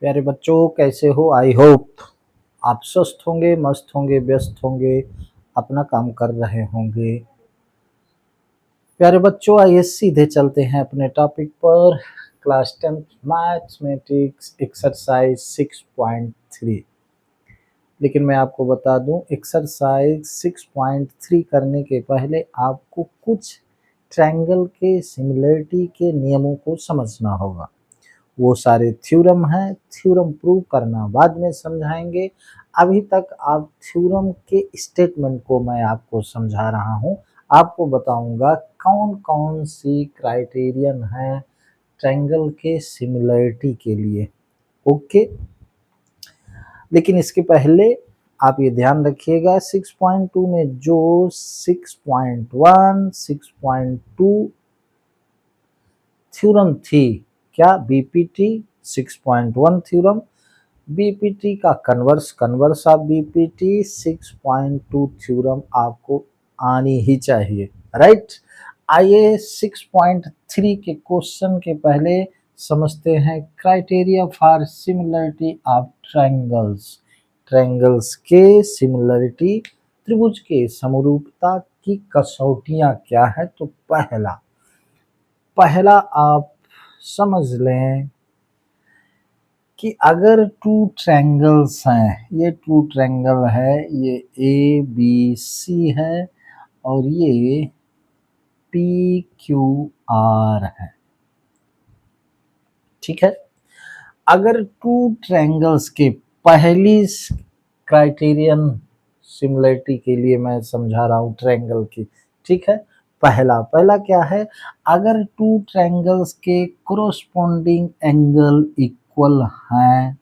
प्यारे बच्चों, कैसे हो? आई होप आप स्वस्थ होंगे, मस्त होंगे, व्यस्त होंगे, अपना काम कर रहे होंगे। प्यारे बच्चों, आइए सीधे चलते हैं अपने टॉपिक पर। Class 10th mathematics exercise 6.3। लेकिन मैं आपको बता दूं, एक्सरसाइज 6.3 करने के पहले आपको कुछ ट्रायंगल के सिमिलरिटी के नियमों को समझना होगा। वो सारे थ्योरम हैं, थ्योरम प्रूव करना बाद में समझाएंगे। अभी तक आप थ्योरम के स्टेटमेंट को मैं आपको समझा रहा हूँ। आपको बताऊंगा कौन कौन सी क्राइटेरियन है ट्रायंगल के सिमिलरिटी के लिए। ओके, लेकिन इसके पहले आप ये ध्यान रखिएगा, 6.2 में जो 6.1, 6.2 थ्योरम थी, क्या बीपीटी 6.1 थ्योरम, बीपीटी का कन्वर्स ऑफ बीपीटी 6.2 थ्योरम आपको आनी ही चाहिए, राइट। आइए 6.3 के क्वेश्चन के पहले समझते हैं criteria for similarity of triangles. Triangles के सिमिलरिटी, त्रिभुज के समरूपता की कसौटियां क्या है। तो पहला आप समझ लें कि अगर टू ट्रायंगल्स हैं, ये टू ट्रायंगल है, ये ए बी सी है और ये पी क्यू आर है, ठीक है। अगर टू ट्रायंगल्स के पहली क्राइटेरियन सिमिलरिटी के लिए मैं समझा रहा हूं ट्रायंगल की, ठीक है। पहला क्या है, अगर टू ट्रायंगल्स के कोरोस्पोंडिंग एंगल इक्वल हैं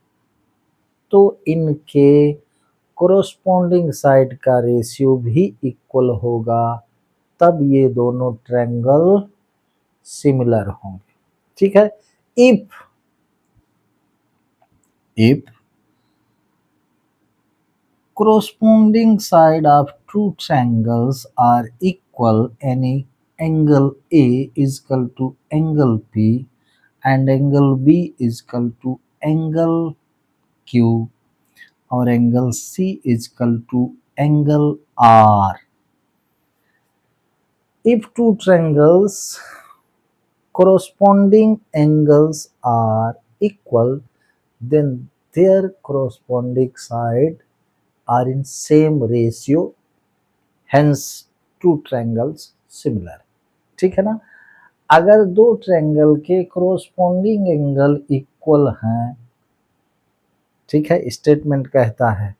तो इनके कोरोस्पोंडिंग साइड का रेशियो भी इक्वल होगा, तब ये दोनों ट्रायंगल सिमिलर होंगे, ठीक है। If corresponding side of two triangles are equal, any angle A is equal to angle P and angle B is equal to angle Q or angle C is equal to angle R. If two triangles corresponding angles are equal, then their corresponding side are in same ratio, hence two triangles similar, ठीक है ना। अगर दो triangle के corresponding angle equal हैं, ठीक है, statement कहता है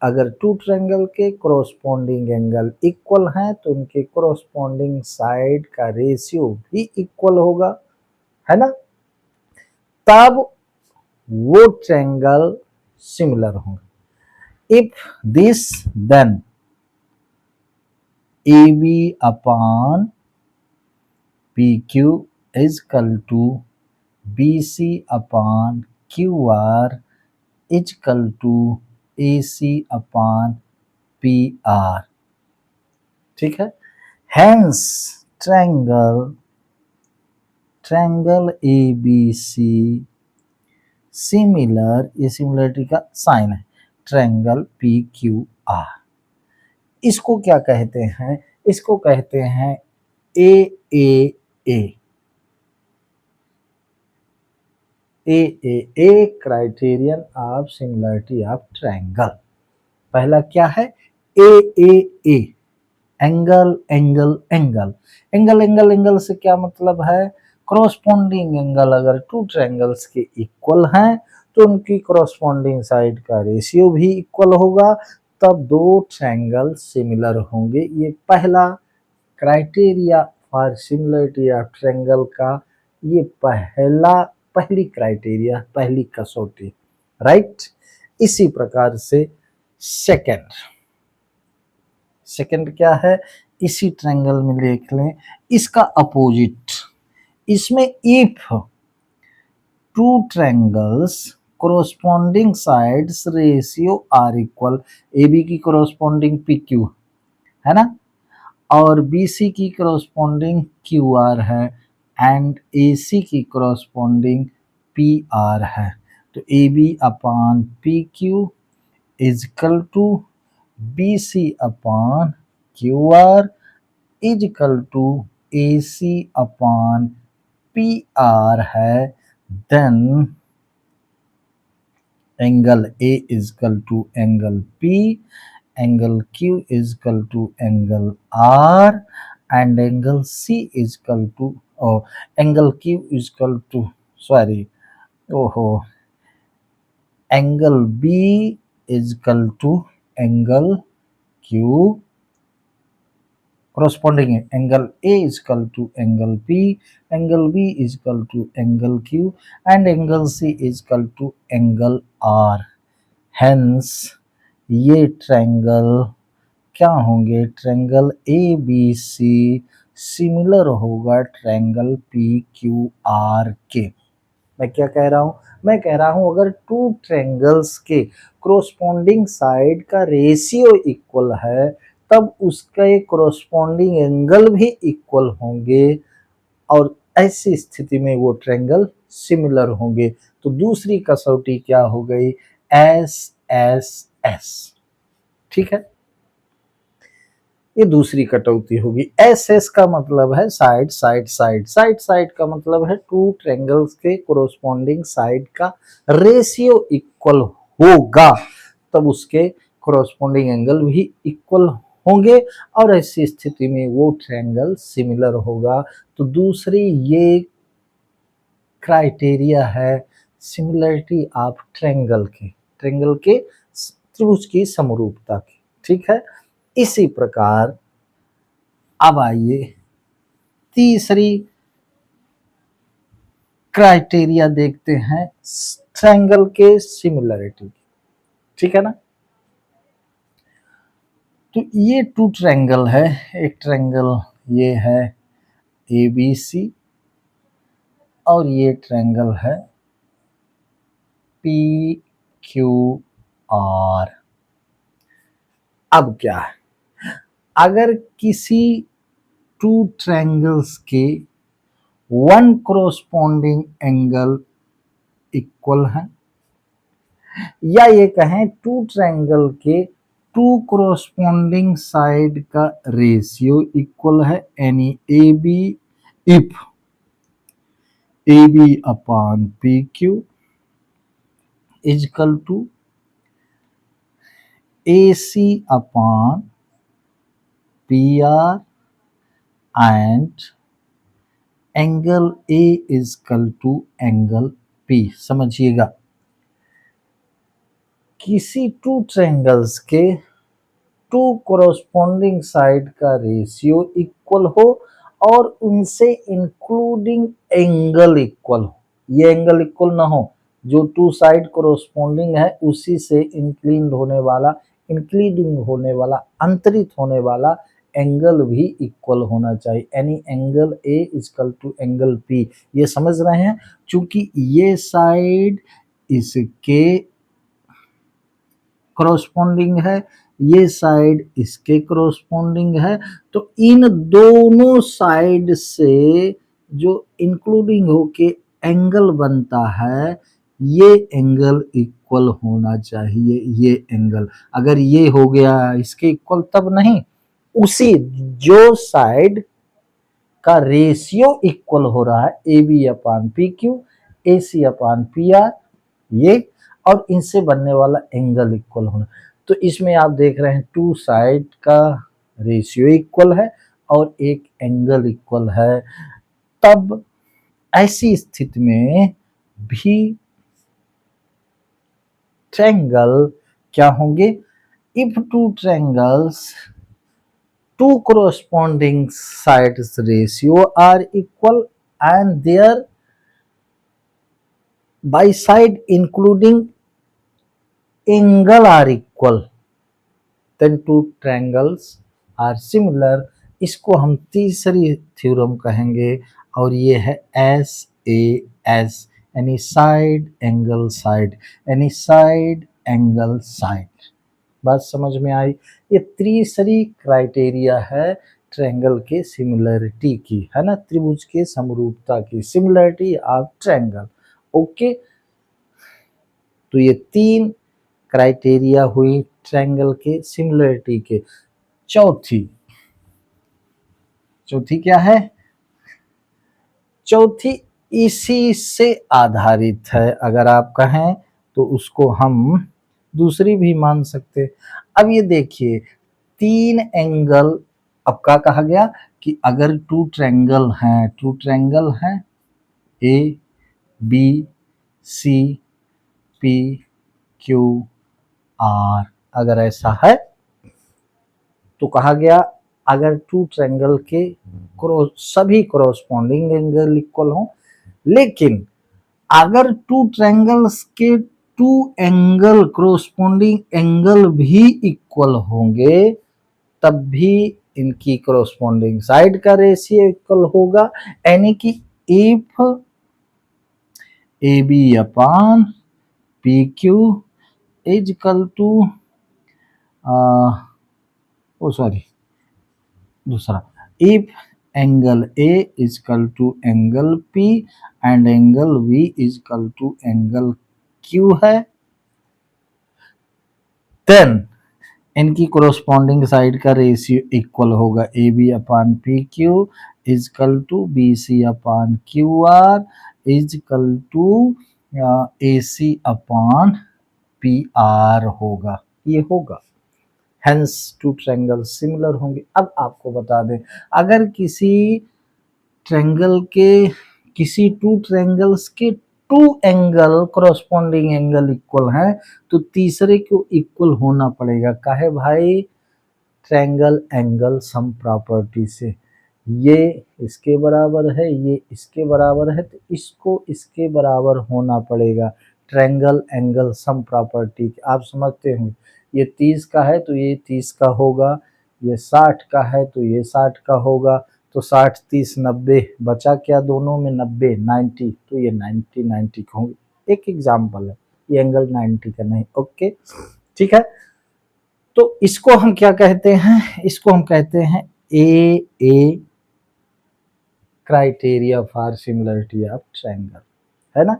अगर टू ट्रायंगल के कोरोस्पोंडिंग एंगल इक्वल हैं तो उनके कोरोस्पोंडिंग साइड का रेशियो भी इक्वल होगा, है ना, तब वो ट्रायंगल सिमिलर होंगे। If this then AB upon PQ is equal to BC upon QR is equal to AC upon PR, ठीक है। Hence triangle ABC सिमिलर, ये सिमिलरिटी का साइन है, ट्रायंगल PQR। इसको क्या कहते हैं? इसको कहते हैं AAA criterion of similarity of triangle. पहला क्या है? AAA angle angle angle angle angle angle से क्या मतलब है? कोरोस्पोंडिंग एंगल अगर टू ट्रायंगल्स के इक्वल हैं तो उनकी कोरोस्पोंडिंग साइड का रेशियो भी इक्वल होगा, तब दो ट्रायंगल सिमिलर होंगे। ये पहला criteria for similarity of triangle का ये पहली क्राइटेरिया, पहली कसौटी, राइट। इसी प्रकार से सेकंड क्या है? इसी ट्रायंगल में देख लें, इसका अपोजिट, इसमें if two triangles corresponding sides ratio are equal, AB की कोरोस्पोंडिंग PQ है ना, और BC की कोरोस्पोंडिंग QR है एंड AC की कोरोस्पोंडिंग पी आर है, तो A B upon P Q is equal to B C upon Q R is equal to A C upon P R है। Then angle A is equal to angle P, angle Q is equal to angle R, and angle C is equal to, oh, angle Q is equal to, sorry, oh, angle B is equal to angle Q, corresponding angle A is equal to angle P, angle B is equal to angle Q, and angle C is equal to angle R. Hence ये triangle क्या होंगे, triangle A B C similar होगा triangle P Q R के। मैं क्या कह रहा हूँ, मैं कह रहा हूँ अगर टू ट्रायंगल्स के कोरोस्पोंडिंग साइड का रेशियो इक्वल है तब उसके कोरोस्पोंडिंग एंगल भी इक्वल होंगे और ऐसी स्थिति में वो ट्रायंगल सिमिलर होंगे। तो दूसरी कसौटी क्या हो गई, एस एस एस, ठीक है, ये दूसरी कटौती होगी। एस एस का मतलब है side side side, side side का मतलब है टू ट्रायंगल्स के कोरोस्पोंडिंग साइड का रेशियो इक्वल होगा तब उसके कोरोस्पोंडिंग एंगल भी इक्वल होंगे और ऐसी स्थिति में वो ट्रायंगल सिमिलर होगा। तो दूसरी ये क्राइटेरिया है सिमिलरिटी ऑफ ट्रायंगल के त्रिभुज की समरूपता की, ठीक है। इसी प्रकार अब आइए तीसरी क्राइटेरिया देखते हैं ट्रायंगल के सिमिलरिटी, ठीक है ना। तो ये टू ट्रायंगल है, एक ट्रायंगल ये है ए बी सी और ये ट्रायंगल है पी क्यू आर। अब क्या है, अगर किसी टू ट्रायंगल्स के वन कोरोस्पोंडिंग एंगल इक्वल है या ये कहें टू ट्रायंगल के टू कोरोस्पोंडिंग साइड का रेशियो इक्वल है, यानी A B if A B upon P Q is equal to A C upon P R and angle A is equal to angle P. समझिएगा, किसी two triangles के two corresponding side का ratio equal हो और उनसे including angle equal हो, ये angle equal ना हो, जो टू साइड कोरोस्पोंडिंग है उसी से इंक्लिंड होने वाला अंतरित होने वाला एंगल भी इक्वल होना चाहिए, यानी angle A equal to angle P. ये समझ रहे हैं, चूंकि ये साइड इसके कोरोस्पोंडिंग है, ये साइड इसके कोरोस्पोंडिंग है, तो इन दोनों साइड से जो इंक्लूडिंग होके एंगल बनता है ये एंगल इक्वल होना चाहिए। ये एंगल अगर ये हो गया इसके इक्वल तब नहीं, उसी जो साइड का रेशियो इक्वल हो रहा है A B upon P Q, A C upon P R, ये और इनसे बनने वाला एंगल इक्वल होना। तो इसमें आप देख रहे हैं टू साइड का रेशियो इक्वल है और एक एंगल इक्वल है, तब ऐसी स्थिति में भी ट्रायंगल क्या होंगे, if two triangles two corresponding sides ratio are equal and their by side including angle are equal, then two triangles are similar। इसको हम तीसरी थ्योरम कहेंगे और ये है एस ए एस, यानी साइड एंगल साइड, यानी साइड एंगल साइड। बात समझ में आई, ये तीसरी क्राइटेरिया है ट्रायंगल के सिमिलरिटी की, है ना, त्रिभुज के समरूपता की, सिमिलरिटी ऑफ ट्रायंगल। ओके, तो ये 3 क्राइटेरिया हुई ट्रायंगल के सिमिलरिटी के। चौथी क्या है? चौथी इसी से आधारित है, अगर आप कहें तो उसको हम दूसरी भी मान सकते। अब ये देखिए 3 एंगल, अब क्या कहा गया कि अगर 2 ट्रायंगल हैं A B C P Q R, अगर ऐसा है तो कहा गया अगर 2 ट्रायंगल के सभी कोरोस्पॉन्डिंग एंगल इक्वल हों, लेकिन अगर 2 ट्रायंगल्स के 2 एंगल कोरोस्पॉन्डिंग एंगल भी इक्वल होंगे तब भी इनकी कोरोस्पॉन्डिंग साइड का रेशियो इक्वल होगा, यानी कि if A B upon P Q is equal to दूसरा, if angle A is equal to angle P and angle B is equal to angle Q है, देन इनकी कोरोस्पॉन्डिंग साइड का ratio equal होगा A B upon P Q is equal to B C upon Q R is equal to A C upon P R होगा, ये होगा। Hence 2 triangle similar होंगे। अब आपको बता दें, अगर किसी 2 ट्रायंगल्स के 2 एंगल कोरोस्पॉन्डिंग एंगल इक्वल हैं तो तीसरे को इक्वल होना पड़ेगा। काहे भाई? ट्रायंगल एंगल सम प्रॉपर्टी से, ये इसके बराबर है, ये इसके बराबर है, तो इसको इसके बराबर होना पड़ेगा। ट्रायंगल एंगल सम प्रॉपर्टी आप समझते होंगे, ये 30 का है तो ये 30 का होगा, ये 60 का है तो ये 60 का होगा, तो 60 30 90 बचा क्या दोनों में? 90 90, तो ये 90 90 का होंगे। एक एग्जाम्पल है, ये एंगल 90 का नहीं। ओके, ठीक है। तो इसको हम क्या कहते हैं? इसको हम कहते हैं a criteria for similarity of triangle, है ना?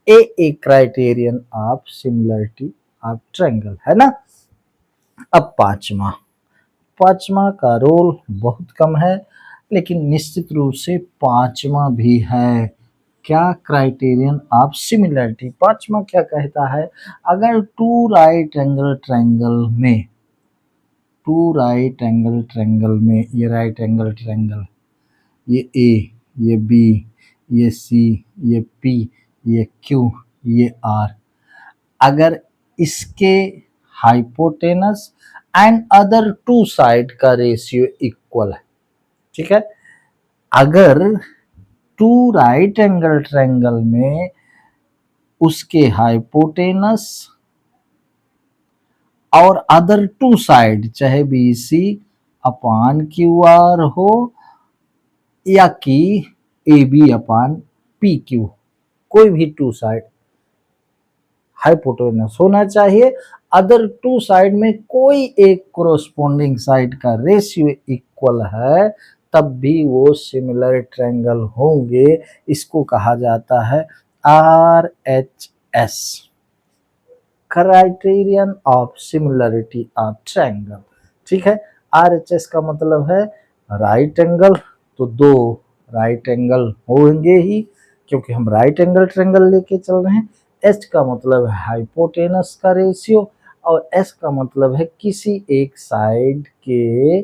A criterion of similarity of triangle, है ना? अब पांचवा का रोल बहुत कम है, लेकिन निश्चित रूप से पांचवा भी है। क्या? Criterion of similarity. पांचवा क्या कहता है? अगर 2 राइट एंगल ट्रायंगल में, ये राइट एंगल ट्रायंगल, ये ए, ये बी, ये सी, ये पी, ये क्यू, ये आर, अगर इसके हाइपोटेनस एंड अदर 2 साइड का रेशियो इक्वल है, ठीक है? अगर 2 राइट एंगल ट्रायंगल में उसके हाइपोटेनस और अदर 2 साइड, चाहे B C upon Q R हो या कि A B upon P Q, कोई भी 2 साइड हाइपोटेनस होना चाहिए, अदर 2 साइड में कोई एक कोरोस्पोंडिंग साइड का रेशियो इक्वल है, तब भी वो सिमिलर ट्रायंगल होंगे। इसको कहा जाता है RHS, criterion of similarity of triangle, ठीक है? RHS का मतलब है राइट एंगल, तो 2 राइट एंगल होंगे ही, क्योंकि हम राइट एंगल ट्रायंगल लेके चल रहे हैं। H का मतलब है हाइपोटेनस का रेशियो, और S का मतलब है किसी एक साइड के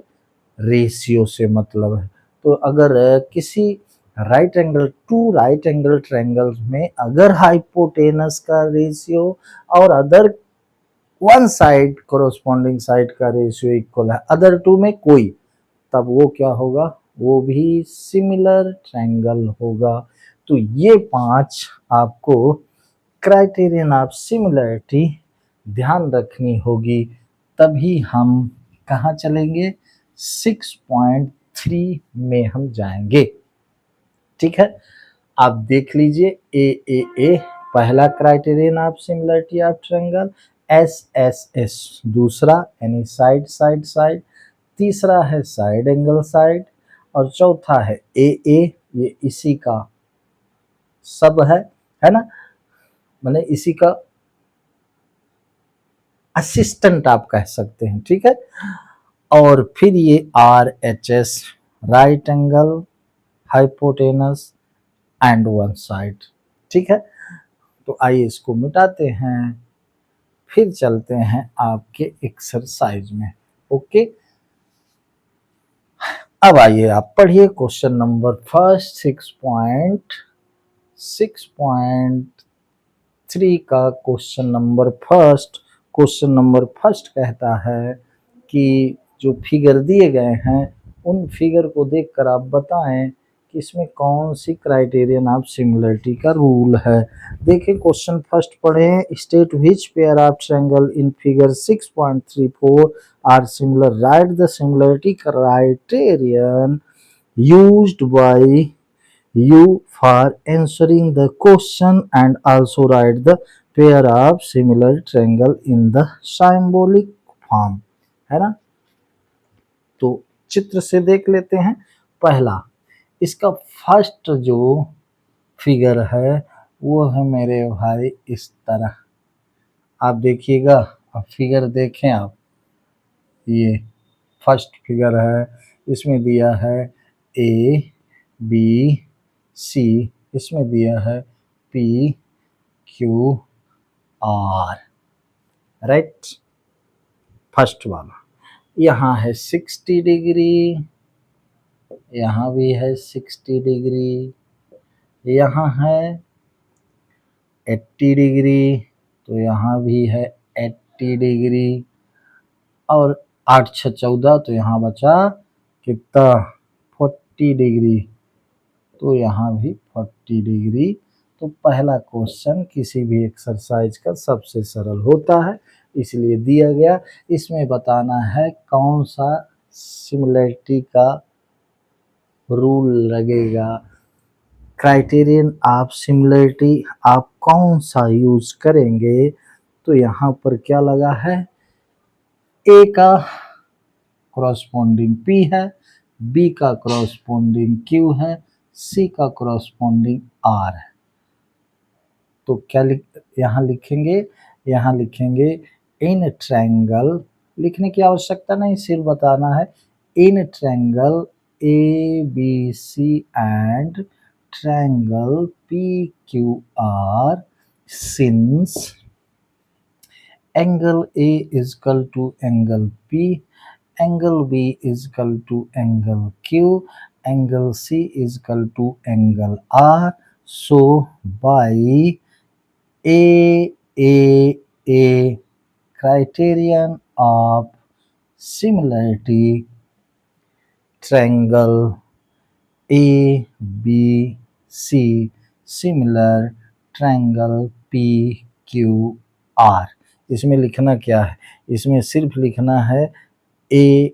रेशियो से मतलब है। तो अगर किसी राइट एंगल ट्रायंगल में अगर हाइपोटेनस का रेशियो और अदर 1 साइड कोरोस्पॉन्डिंग साइड का रेशियो इक्वल है, अदर 2 में कोई, तब वो क्या होगा? वो भी सिमिलर ट्रायंगल होगा। तो ये 5 आपको क्राइटेरियन ऑफ सिमिलरिटी ध्यान रखनी होगी, तभी हम कहाँ चलेंगे? 6.3 में हम जाएंगे, ठीक है? आप देख लीजिए, ए पहला criterion of similarity of triangle, S दूसरा यानी साइड, तीसरा है साइड एंगल साइड, और चौथा है ए, ये इसी का सब है ना? मैंने इसी का असिस्टेंट आप कह सकते हैं, ठीक है। और फिर ये RHS, right angle hypotenuse and one side, ठीक है। तो आइए इसको मिटाते हैं, फिर चलते हैं आपके एक्सरसाइज में। ओके, अब आइए आप पढ़िए क्वेश्चन नंबर फर्स्ट 6.3 का क्वेश्चन नंबर फर्स्ट कहता है कि जो फिगर दिए गए हैं उन फिगर को देखकर आप बताएं कि इसमें कौन सी क्राइटेरियन ऑफ सिमिलरिटी का रूल है। देखिए क्वेश्चन फर्स्ट पढ़ें, state which pair of triangle in figure 6.34 are similar, write the similarity criterion used by you for answering the question and also write the pair of similar triangle in the symbolic form, है ना। तो चित्र से देख लेते हैं। पहला, इसका फर्स्ट जो फिगर है वो है मेरे भाई इस तरह, आप देखिएगा, अब फिगर देखें आप, ये फर्स्ट फिगर है, इसमें दिया है ABC, इसमें दिया है PQR, राइट। फर्स्ट वाला यहाँ है 60 डिग्री, यहाँ भी है 60 डिग्री, यहाँ है 80 डिग्री, तो यहाँ भी है 80 डिग्री, और 8 6 14, तो यहाँ बचा कितना 40 डिग्री, तो यहाँ भी 40 डिग्री। तो पहला क्वेश्चन किसी भी एक्सरसाइज का सबसे सरल होता है, इसलिए दिया गया। इसमें बताना है कौन सा सिमिलरिटी का रूल लगेगा, क्राइटेरियन ऑफ सिमिलरिटी आप कौन सा यूज करेंगे। तो यहाँ पर क्या लगा है, ए का क्रॉसपोंडिंग P है, B का क्रॉसपोंडिंग Q है, C का क्रॉसपोंडिंग R है। तो क्या यहाँ लिखेंगे, यहाँ लिखेंगे इन ट्रायंगल, लिखने की आवश्यकता नहीं, सिर्फ बताना है in triangle ABC and triangle PQR since angle A is equal to angle P, angle B is equal to angle Q, angle C is equal to angle R. So by A criterion of similarity, triangle ABC similar triangle PQR। इसमें लिखना क्या है, इसमें सिर्फ लिखना है ए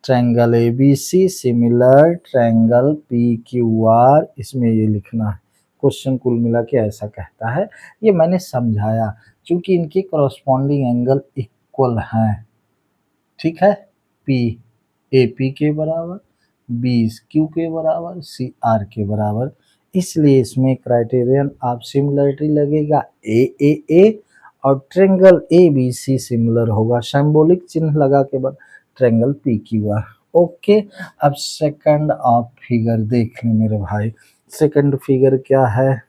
triangle ABC similar triangle PQR, इसमें ये लिखना है। क्वेश्चन कुल मिला के ऐसा कहता है, ये मैंने समझाया, क्योंकि इनके कॉरस्पॉन्डिंग एंगल इक्वल हैं, ठीक है। P AP के बराबर, B Q के बराबर, C R के बराबर, इसलिए इसमें क्राइटेरियन ऑफ सिमिलरिटी लगेगा ए और ट्रायंगल ABC सिमिलर होगा, सिंबॉलिक चिन्ह लगा के बाद ट्रायंगल PQR। ओके, अब सेकंड ऑफ फिगर देख लें मेरे भाई। सेकंड फिगर क्या है,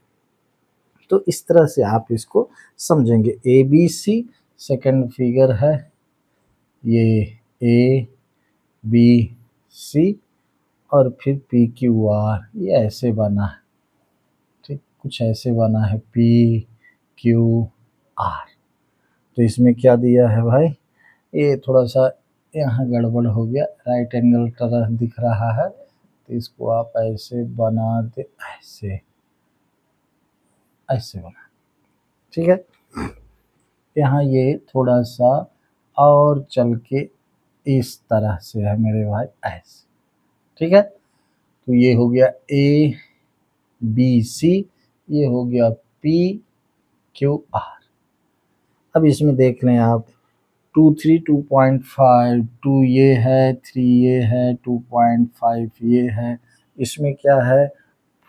तो इस तरह से आप इसको समझेंगे। ABC सेकंड फिगर है, ये ABC और फिर PQR, ये ऐसे बना है, ठीक, कुछ ऐसे बना है PQR। तो इसमें क्या दिया है भाई, ये थोड़ा सा यहाँ गड़बड़ हो गया, राइट एंगल तरह दिख रहा है, तो इसको आप ऐसे बना दे, ऐसे ऐसे बना, ठीक है। यहाँ ये थोड़ा सा और चल के इस तरह से है मेरे भाई, ऐसे, ठीक है। तो ये हो गया ABC, ये हो गया PQR। अब इसमें देख लें आप, 2 3 2.5, 2 ये है, 3 ये है, 2.5 ये है, इसमें क्या है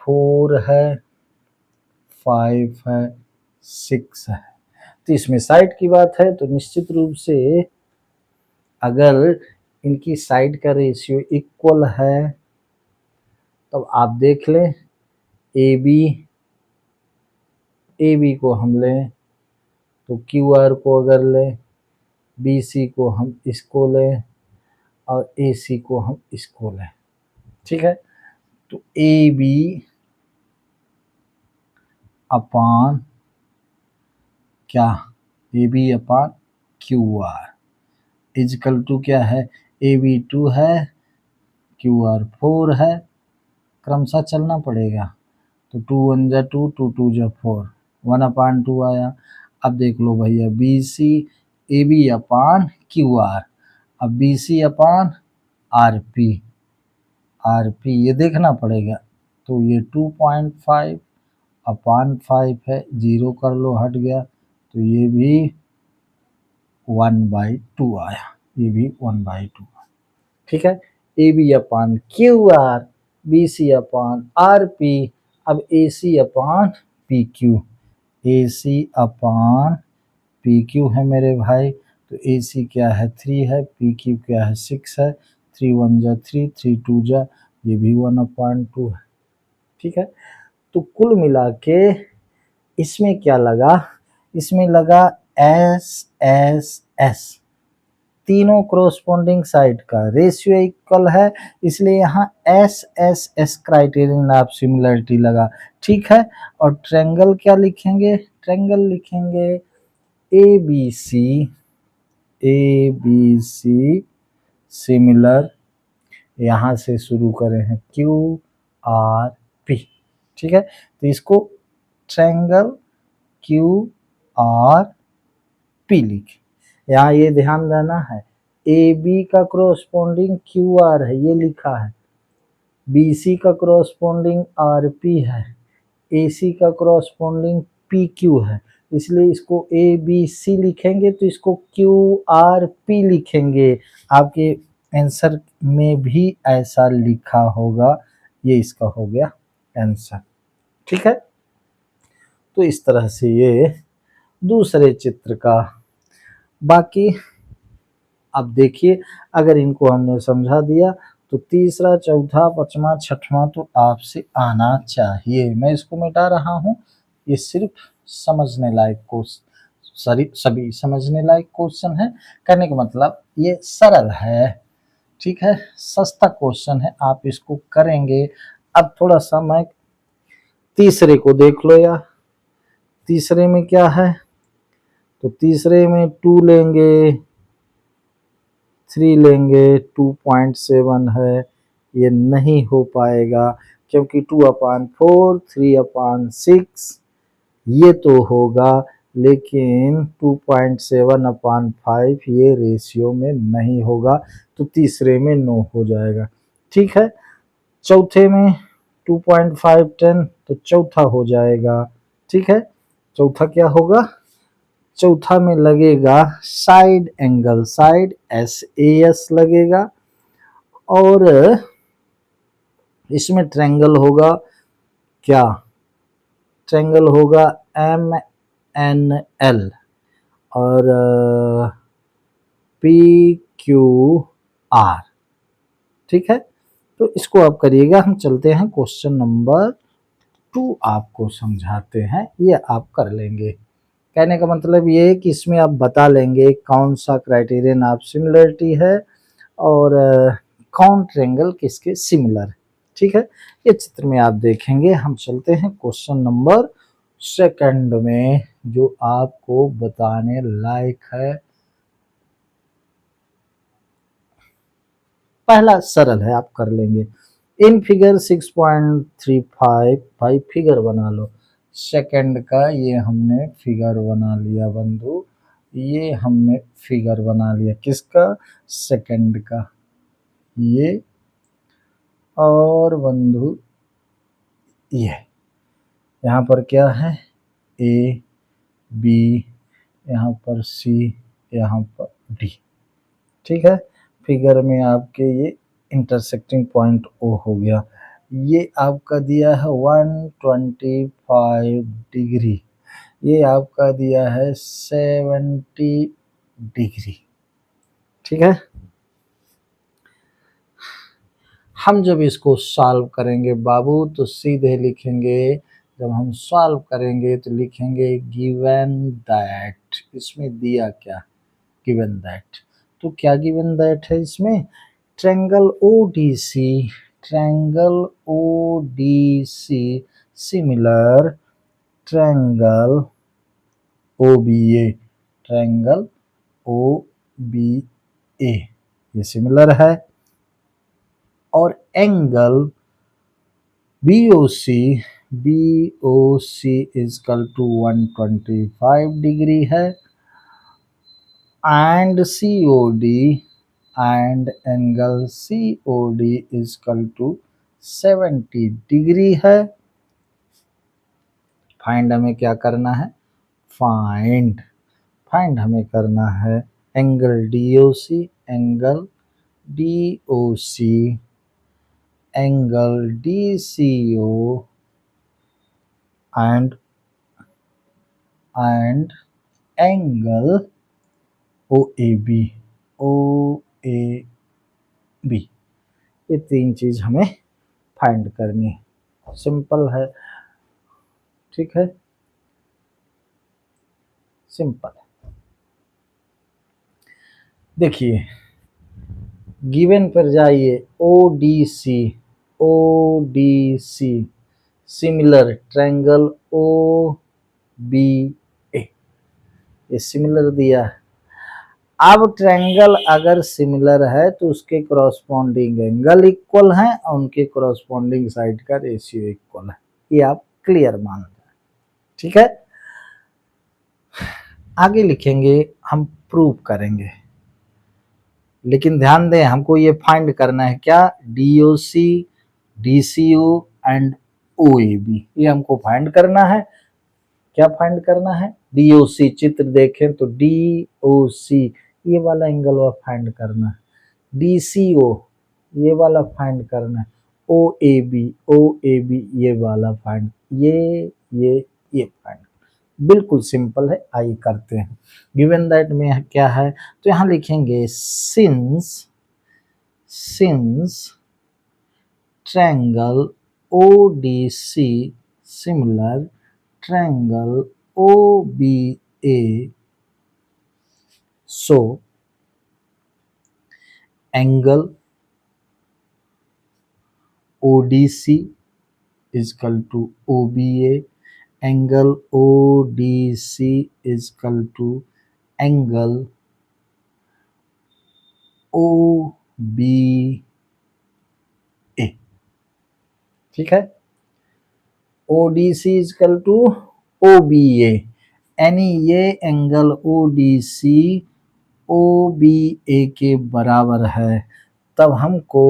4 है, 5 है, 6 है। तो इसमें साइड की बात है तो निश्चित रूप से अगर इनकी साइड का रेशियो इक्वल है तब आप देख लें ए बी को हम लें तो क्यू आर को अगर लें, बी सी को हम इसको लें और ए सी को हम इसको लें, ठीक है। तो ए बी अपान क्या, A B upon Q R is equal to क्या है, ए बी 2 है, क्यू आर 4 है, क्रमशः चलना पड़ेगा। तो 2 1 जा 2, 2 2 जा 4, 1/2 आया। अब देख लो भैया B C A B upon Q R, अब B C upon R P ये देखना पड़ेगा। तो ये 2.5 अपान 5 है, 0 कर लो हट गया, तो ये भी 1/2 आया, ये भी 1/2, ठीक है। A B upon Q R, B C upon R P, अब A C upon P Q, A C upon P Q है मेरे भाई। तो ए सी क्या है 3 है, पी क्यू क्या है 6 है, 3 1 जा 3, 3 2 जा, ये भी 1/2 है, ठीक है। तो कुल मिला के इसमें क्या लगा, इसमें लगा एस एस एस, तीनों कोरोस्पोंडिंग साइड का रेशियो इक्वल है, इसलिए यहाँ S S S criterion of similarity लगा, ठीक है। और ट्रायंगल क्या लिखेंगे, ट्रायंगल लिखेंगे ए बी सी सिमिलर, यहाँ से शुरू करें हैं क्यू आर पी, ठीक है। तो इसको ट्रायंगल क्यू आर पी लिखे। यहाँ ये ध्यान देना है ए बी का कोरोस्पोंडिंग क्यू आर है, ये लिखा है, बी सी का कोरोस्पोंडिंग आर पी है, ए सी का कोरोस्पोंडिंग पी क्यू है, इसलिए इसको ए बी सी लिखेंगे तो इसको क्यू आर पी लिखेंगे। आपके आंसर में भी ऐसा लिखा होगा, ये इसका हो गया आंसर, ठीक है। तो इस तरह से ये दूसरे चित्र का, बाकी अब देखिए अगर इनको हमने समझा दिया तो तीसरा चौथा पांचवा छठवां तो आपसे आना चाहिए। मैं इसको मिटा रहा हूँ, ये सिर्फ समझने लायक क्वेश्चन, सभी समझने लायक क्वेश्चन है, कहने का मतलब ये सरल है, ठीक है, सस्ता क्वेश्चन है, आप इसको करेंगे। अब थोड़ा सा मैं तीसरे को देख लो यार, तीसरे में क्या है, तो तीसरे में 2 लेंगे, 3 लेंगे, 2.7 है, ये नहीं हो पाएगा क्योंकि 2/4, 3/6 ये तो होगा, लेकिन 2.7/5 ये रेशियो में नहीं होगा, तो तीसरे में नो हो जाएगा, ठीक है। चौथे में 2.5 10, तो चौथा हो जाएगा, ठीक है। चौथा क्या होगा, चौथा में लगेगा side angle, side S A S लगेगा, और इसमें ट्रायंगल होगा क्या, ट्रायंगल होगा एम एन एल और पी क्यू आर, ठीक है। तो इसको आप करिएगा, हम चलते हैं क्वेश्चन नंबर 2 आपको समझाते हैं, ये आप कर लेंगे। कहने का मतलब ये है कि इसमें आप बता लेंगे कौन सा क्राइटेरियन ऑफ सिमिलरिटी है और कौन ट्रायंगल किसके सिमिलर है, ठीक है। ये चित्र में आप देखेंगे। हम चलते हैं क्वेश्चन नंबर 2 में जो आपको बताने लायक है। पहला सरल है, आप कर लेंगे। इन फिगर 6.35 भाई फिगर बना लो, सेकंड का ये हमने फिगर बना लिया बंधु, ये हमने फिगर बना लिया किसका, सेकंड का, ये और बंधु ये यहाँ पर क्या है ए बी, यहाँ पर सी, यहाँ पर डी, ठीक है। फिगर में आपके ये इंटरसेक्टिंग पॉइंट ओ हो गया, ये आपका दिया है 125 डिग्री, ये आपका दिया है 70 डिग्री। ठीक है, हम जब इसको सॉल्व करेंगे बाबू तो सीधे लिखेंगे, जब हम सॉल्व करेंगे तो लिखेंगे गिवन दैट, इसमें दिया क्या, गिवन दैट। तो क्या गिवन दैट है इसमें, triangle ODC, triangle ODC similar triangle OBA, triangle OBA ये सिमिलर है, और angle BOC, BOC is equal to 125 degree है, and COD, and angle COD is equal to 70 degree है। फाइंड हमें क्या करना है, फाइंड हमें करना है angle DOC, angle DOC, angle DCO and angle OAB, OAB, ये तीन चीज हमें फाइंड करनी है। सिंपल है, ठीक है, सिंपल है। देखिए गिवन पर जाइए, Odissi, Odissi similar triangle OBA, ये सिमिलर दिया है। अब ट्रायंगल अगर सिमिलर है तो उसके करस्पॉन्डिंग एंगल इक्वल है और उनके करस्पॉन्डिंग साइड का रेशियो इक्वल है, ये आप क्लियर मान लें। ठीक है, आगे लिखेंगे, हम प्रूव करेंगे, लेकिन ध्यान दें हमको ये फाइंड करना है क्या, डीओसी, डीसीओ एंड ओएबी, ये हमको फाइंड करना है। क्या फाइंड करना है, डीओसी, चित्र देखें तो डीओसी ये वाला एंगल फाइंड करना है, डीसीओ ये वाला फाइंड करना है, ओएबी, ओएबी ये वाला फाइंड, ये फाइंड। बिल्कुल सिंपल है, आइए करते हैं। गिवन दैट में क्या है, तो यहां लिखेंगे since triangle ODC similar triangle OBA, so angle ODC is equal to OBA, angle ODC is equal to angle OBA। ठीक है, ODC is equal to OBA, यानी ये एंगल ODC OBA के बराबर है। तब हमको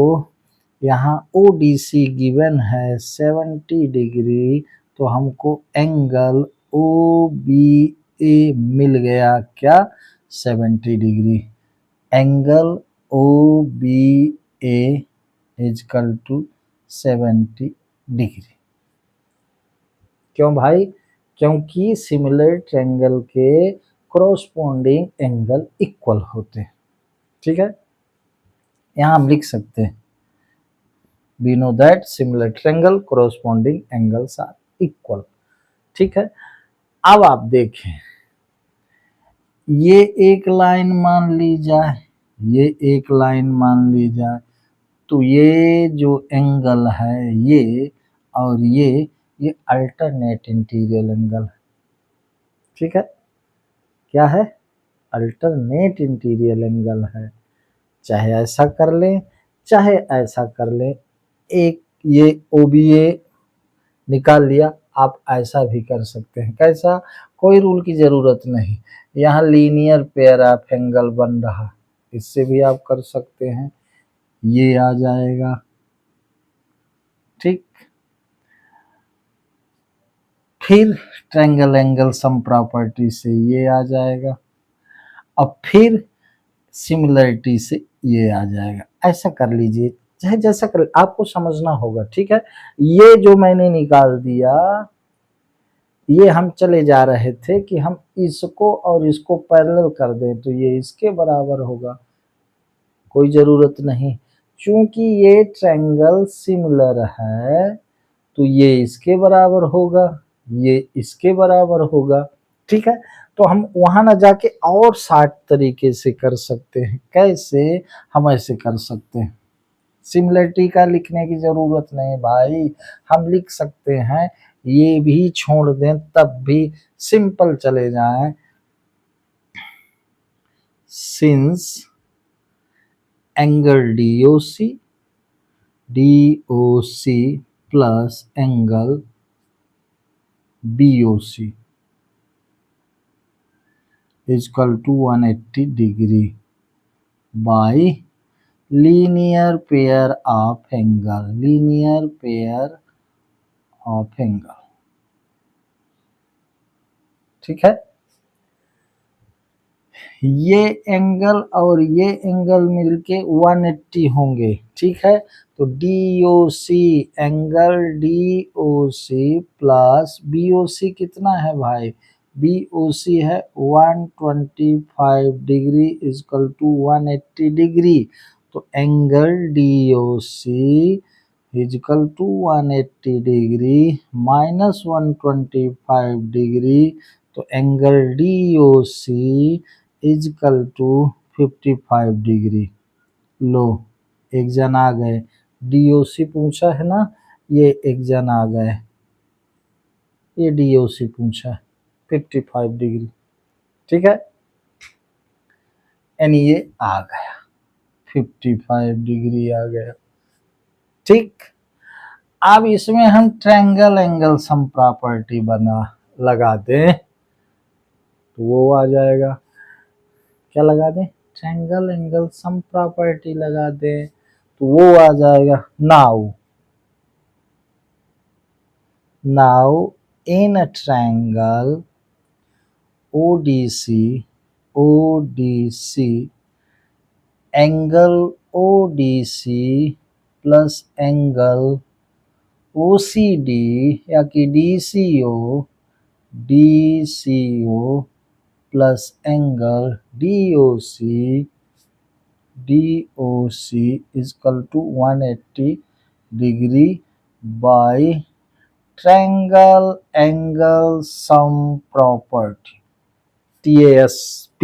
यहाँ ODC गिवन है 70 डिग्री, तो हमको एंगल OBA मिल गया क्या, 70 degree. Angle OBA is equal to 70 degree. क्यों भाई, क्योंकि सिमिलर ट्रायंगल के कोरोस्पोंडिंग एंगल इक्वल होते हैं। ठीक है, यहाँ हम लिख सकते हैं we know that similar triangle corresponding angles are equal। ठीक है, अब आप देखें ये एक लाइन मान ली जाए, ये एक लाइन मान ली जाए, तो ये जो एंगल है ये और ये अल्टरनेट इंटीरियर एंगल है। ठीक है, क्या है, अल्टरनेट इंटीरियर एंगल है। चाहे ऐसा कर लें चाहे ऐसा कर लें, एक ये OBA निकाल लिया, आप ऐसा भी कर सकते हैं। कैसा, कोई रूल की जरूरत नहीं, यहाँ लीनियर पेयर ऑफ एंगल बन रहा, इससे भी आप कर सकते हैं, ये आ जाएगा। ठीक, फिर ट्रायंगल एंगल सम प्रॉपर्टी से ये आ जाएगा, अब फिर सिमिलरिटी से ये आ जाएगा। ऐसा कर लीजिए, चाहे जैसा कर, आपको समझना होगा, ठीक है। ये जो मैंने निकाल दिया, ये हम चले जा रहे थे कि हम इसको और इसको पैरेलल कर दें तो ये इसके बराबर होगा, कोई जरूरत नहीं। क्योंकि ये ट्रायंगल सिमिलर है तो ये इसके बराबर होगा, ये इसके बराबर होगा, ठीक है। तो हम वहां ना जाके और 60 तरीके से कर सकते हैं। कैसे? हम ऐसे कर सकते हैं, सिमिलरिटी का लिखने की जरूरत नहीं भाई, हम लिख सकते हैं, ये भी छोड़ दें तब भी सिंपल चले जाएं। Since angle DOC plus angle BOC is equal to 180 degree by linear pair of angle, ठीक है। ये एंगल और ये एंगल मिलके 180 होंगे, ठीक है। तो DOC angle DOC plus BOC कितना है भाई? BOC है 125 degree is equal to 180 degree. तो angle DOC is equal to 180 degree minus 125 degree, तो angle DOC is equal to 55 degree. लो, एक जन आ गए, DOC पूछा है ना, ये एक जन आ गए, ये DOC पूछा है 55 डिग्री, ठीक है। यानी ये आ गया 55 डिग्री आ गया, ठीक। अब इसमें हम ट्रायंगल एंगल सम प्रॉपर्टी बना लगा दें तो वो आ जाएगा, क्या लगा दें? ट्रायंगल एंगल सम प्रॉपर्टी लगा दें तो वो आ जाएगा। Now in a triangle ODC angle ODC plus angle OCD या कि DCO plus angle DOC is equal to 180 degree by triangle angle sum property TASP,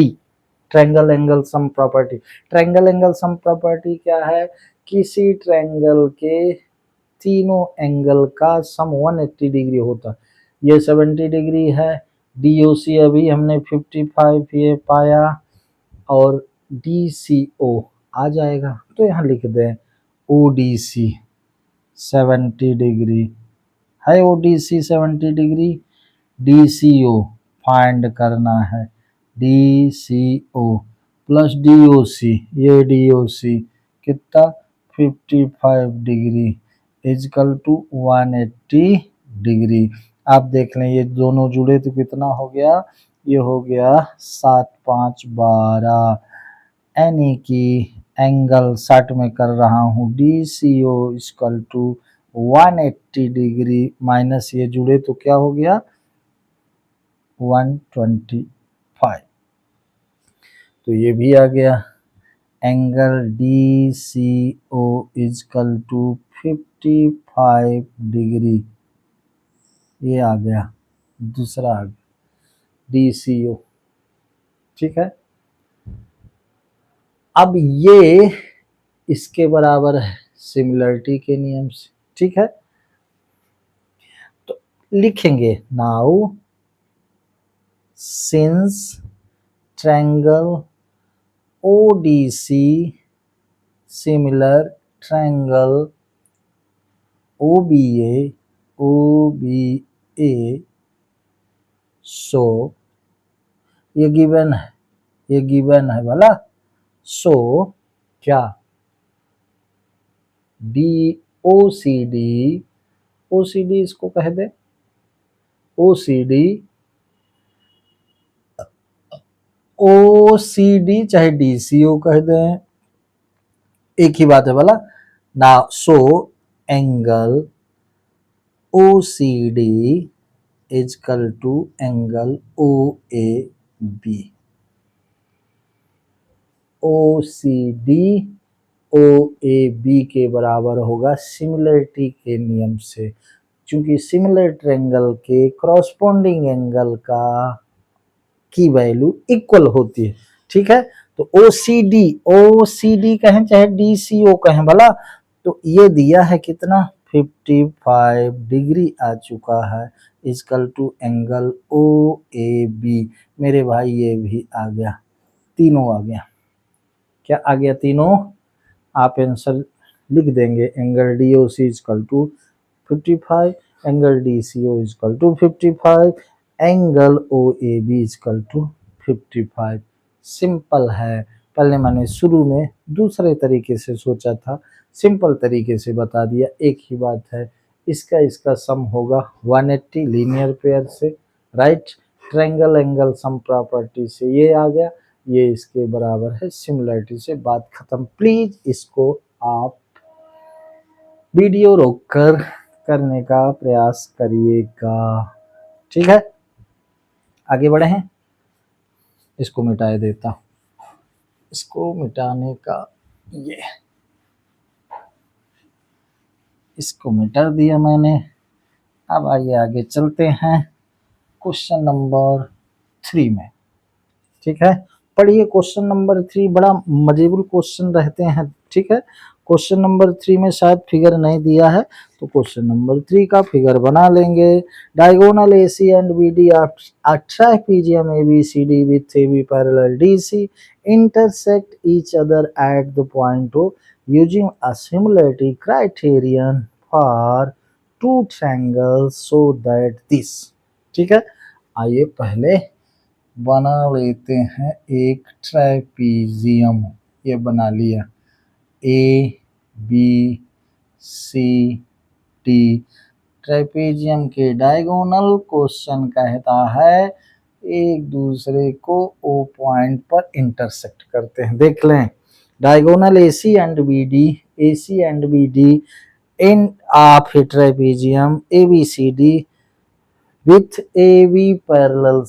triangle angle sum property. Triangle angle sum property क्या है? किसी triangle के तीनों angle का सम 180 degree होता है। ये 70 डिग्री है, DOC अभी हमने 55 ये पाया, और DCO आ जाएगा तो यहाँ लिख दें ODC 70 डिग्री है, ODC 70 डिग्री, DCO फाइंड करना है, DCO प्लस DOC, ये DOC कितना 55 डिग्री इजकल टू 180 डिग्री। आप देख लें ये दोनों जुड़े तो कितना हो गया? ये हो गया 7 5 12, यानी कि एंगल 60 में कर रहा हूँ DCO is equal to 180 degree minus ये जुड़े तो क्या हो गया 125, तो ये भी आ गया। Angle DCO is equal to 55 degree, ये आ गया, दूसरा आ गया DCO, ठीक है। अब ये इसके बराबर है सिमिलरिटी के नियम से, ठीक है। तो लिखेंगे now since triangle ODC similar triangle OBA सो ये गिवन है वाला, सो क्या OCD इसको कह दे, OCD चाहे DCO कह दें, एक ही बात है वाला। Now, so angle OCD is equal to angle OAB. OCD OAB के बराबर होगा सिमिलरिटी के नियम से, क्योंकि सिमिलर ट्रायंगल के क्रॉसपोंडिंग एंगल का की वैल्यू इक्वल होती है। ठीक है, तो OCD कहें चाहे DCO कहें भला, तो ये दिया है कितना 55 डिग्री आ चुका है, इक्वल टू एंगल OAB। मेरे भाई ये भी आ गया, तीनों आ गया। क्या आ गया? तीनों। आप आंसर लिख देंगे, angle DOC equal to 55, angle DCO equal to 55, angle OAB equal to 55। Simple है। पहले मैंने शुरू में दूसरे तरीके से सोचा था, सिंपल तरीके से बता दिया, एक ही बात है। इसका सम होगा 180 लीनियर पेयर से, right. Triangle angle sum property से ये आ गया, ये इसके बराबर है, सिमिलरिटी से बात खत्म। प्लीज इसको आप वीडियो रोककर करने का प्रयास करिएगा। ठीक है, आगे बढ़े हैं। इसको मिटा देता हूं, इसको मिटाने का ये, इसको मिटा दिया मैंने। अब आइए आगे चलते हैं क्वेश्चन नंबर 3 में। ठीक है, पढ़िए क्वेश्चन नंबर 3, बड़ा मजेबुल क्वेश्चन रहते हैं। ठीक है, क्वेश्चन नंबर 3 में शायद फिगर नहीं दिया है, तो क्वेश्चन नंबर 3 का फिगर बना लेंगे। Diagonal AC and BD of trapezium ABCD with AB parallel DC intersect each other at the point O using a similarity criterion for two triangles so that this। ठीक है, आइए पहले बना लेते हैं एक ट्रापेजियम। ये बना लिया, ABCD ट्रापेजियम के डायगोनल क्वेश्चन कहता है एक दूसरे को O पॉइंट पर इंटरसेक्ट करते हैं। देख लें, diagonal AC and BD in of A trapezium ABCD with AB parallel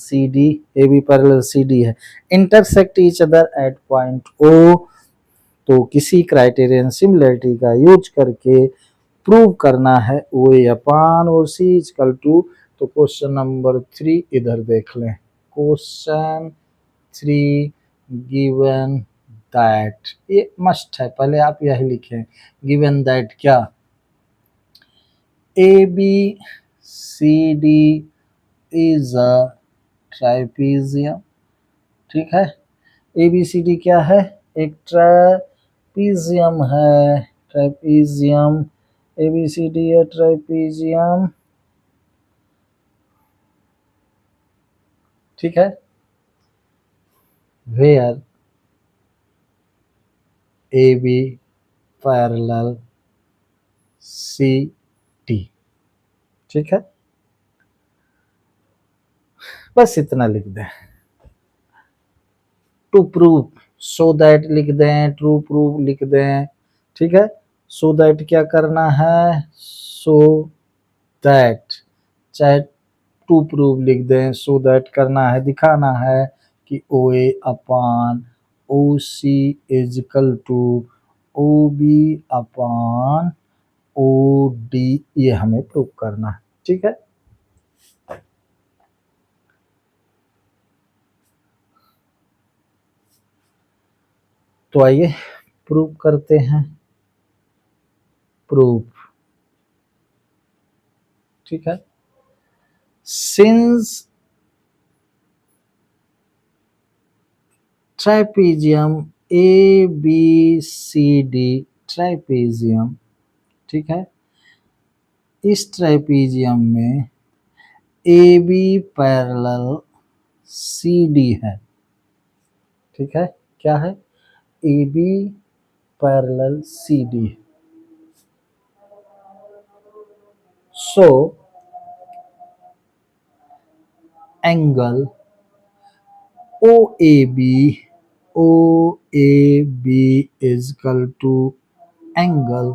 CD है, intersect each other at point O। तो किसी क्राइटेरियन सिमिलरिटी का यूज करके प्रूव करना है OA upon OC equal to. तो क्वेश्चन नंबर 3 इधर देख लें, क्वेश्चन 3 गिवन दैट, ये मस्ट है, पहले आप यही लिखें, गिवन दैट क्या, ABCD इज अ ट्रापेजियम। ठीक है, ABCD क्या है, एक ट्रापेजियम है, ट्रापेजियम ABCD है ट्रापेजियम। ठीक है, वेयर AB पैरेलल CD। ठीक है, बस इतना लिख दें। टू प्रूव सो दैट लिख दें, ट्रू प्रूव लिख दें। ठीक है, सो दैट क्या करना है, सो दैट, चाहे टू प्रूव लिख दें, सो दैट करना है, दिखाना है कि OA upon OC is equal to OB upon OD, ये हमें प्रूव करना है। ठीक है, तो आइए प्रूव करते हैं, प्रूफ। ठीक है, सिंस ट्रापेजियम ABCD ट्रापेजियम, ठीक है, इस ट्रापेजियम में AB पैरेलल CD है। ठीक है, क्या है, AB parallel CD। So angle OAB is equal to angle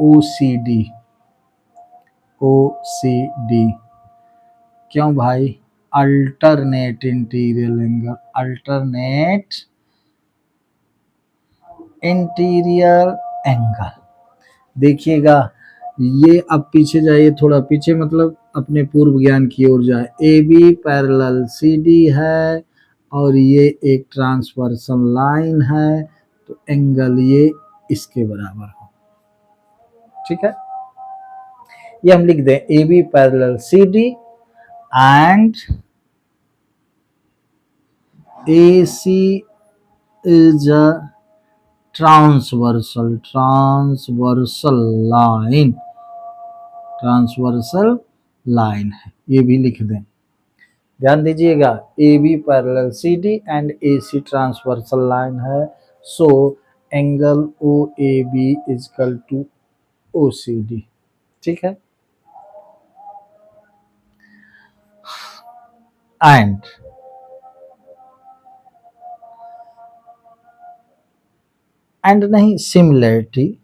OCD, OCD क्यों भाई? Alternate interior angle, alternate interior angle. देखिएगा, ये अब पीछे जाइए, थोड़ा पीछे मतलब अपने पूर्व ज्ञान की ओर जाए। A B parallel C D है और ये एक ट्रांसवर्सल लाइन है, तो एंगल ये इसके बराबर हो। ठीक है, ये हम लिख दें A B parallel C D and A C is a transversal line, transversal line है, ये भी लिख दें। ध्यान दीजिएगा, A B parallel C D and A C transversal line है, so angle O A B is equal to O C D. ठीक है, एंड नहीं, similarly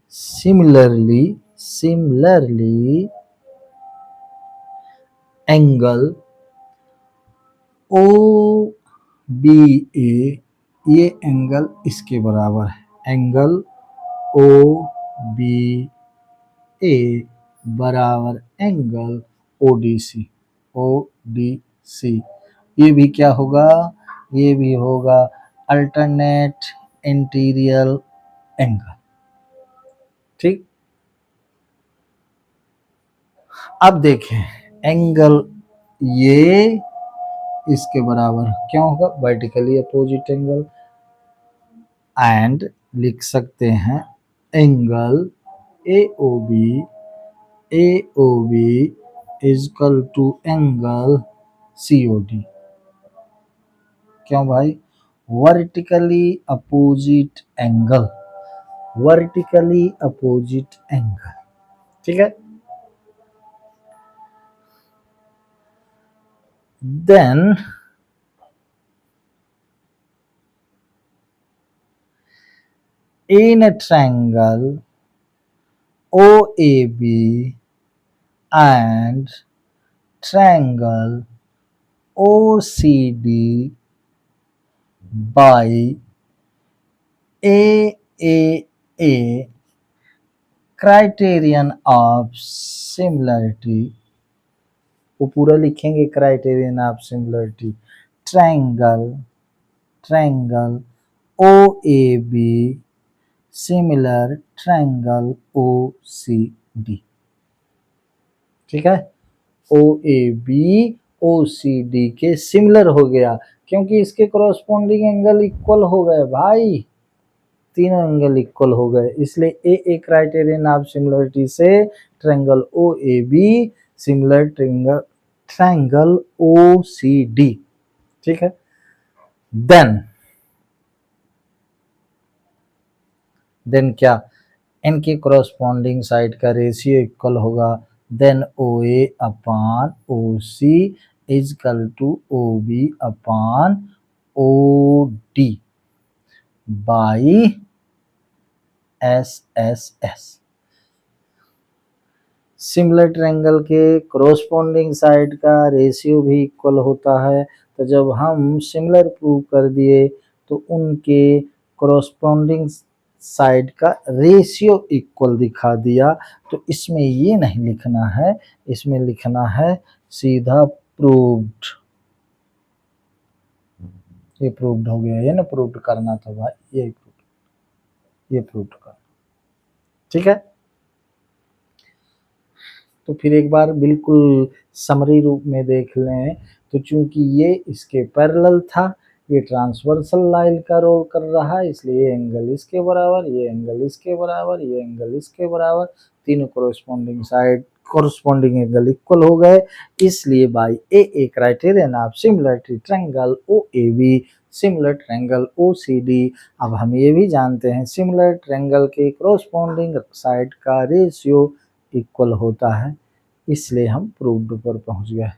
angle O B A, ये एंगल इसके बराबर है, एंगल ओ बी ए बराबर एंगल ओडीसी, ओडीसी। ये भी क्या होगा? ये भी होगा अल्टरनेट इंटीरियर एंगल। ठीक, अब देखें, एंगल ये इसके बराबर क्यों होगा? वर्टिकली अपोजिट एंगल, एंड लिख सकते हैं angle AOB is equal to angle COD। क्यों भाई? Vertically opposite angle, vertically opposite angle. ठीक है, then in a triangle OAB and triangle OCD by AAA, criterion of similarity, वो पूरा लिखेंगे criterion of similarity, triangle OAB similar triangle OCD। ठीक है, OAB OCD के सिमिलर हो गया, क्योंकि इसके कॉरस्पॉन्डिंग एंगल इक्वल हो गए भाई, तीनों एंगल इक्वल हो गए, इसलिए ए क्राइटेरियन ऑफ सिमिलरिटी से triangle OAB similar triangle OCD। ठीक है, देन क्या? इनके कॉरस्पॉन्डिंग साइड का रेशियो इक्वल होगा, then OA upon OC is equal to OB upon OD by SSS। Similar triangle के कॉरस्पॉन्डिंग साइड का रेशियो भी इक्वल होता है, तो जब हम सिमिलर प्रूव कर दिए तो उनके कॉरस्पॉन्डिंग साइड का रेशियो इक्वल दिखा दिया, तो इसमें ये नहीं लिखना है, इसमें लिखना है सीधा प्रूव्ड। ये प्रूव्ड हो गया, ये ना प्रूव्ड करना था भाई, ये प्रूव्ड करना। ठीक है, तो फिर एक बार बिल्कुल समरी रूप में देख लें, तो चूंकि ये इसके पैरेलल था, ये ट्रांसवर्सल लाइन का रोल कर रहा है, इसलिए एंगल इसके बराबर, ये एंगल इसके बराबर, ये एंगल इसके बराबर, तीनों corresponding side corresponding angle equal हो गए, इसलिए by A criterion of similarity triangle OAB similar triangle OCD। अब हम ये भी जानते हैं सिमिलर ट्रायंगल के कॉरस्पॉन्डिंग साइड का रेशियो इक्वल होता है, इसलिए हम प्रूव्ड पर पहुंच गए।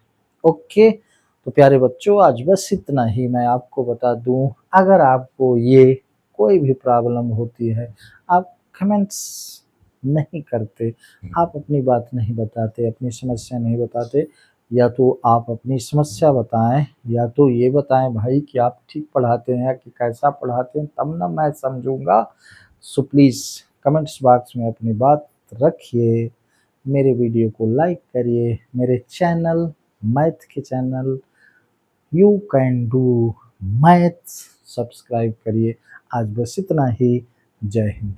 ओके, तो प्यारे बच्चों, आज बस इतना ही मैं आपको बता दूं, अगर आपको ये कोई भी प्रॉब्लम होती है, आप कमेंट्स नहीं करते, आप अपनी बात नहीं बताते, अपनी समस्या नहीं बताते, या तो आप अपनी समस्या बताएँ या तो ये बताएँ भाई कि आप ठीक पढ़ाते हैं कि कैसा पढ़ाते हैं, तब ना मैं समझूँगा। सो प्लीज़ कमेंट्स बॉक्स में अपनी बात रखिए, मेरे वीडियो को लाइक करिए, मेरे चैनल मैथ के channel you can do maths subscribe करिए। आज बस इतना ही। जय हिंद।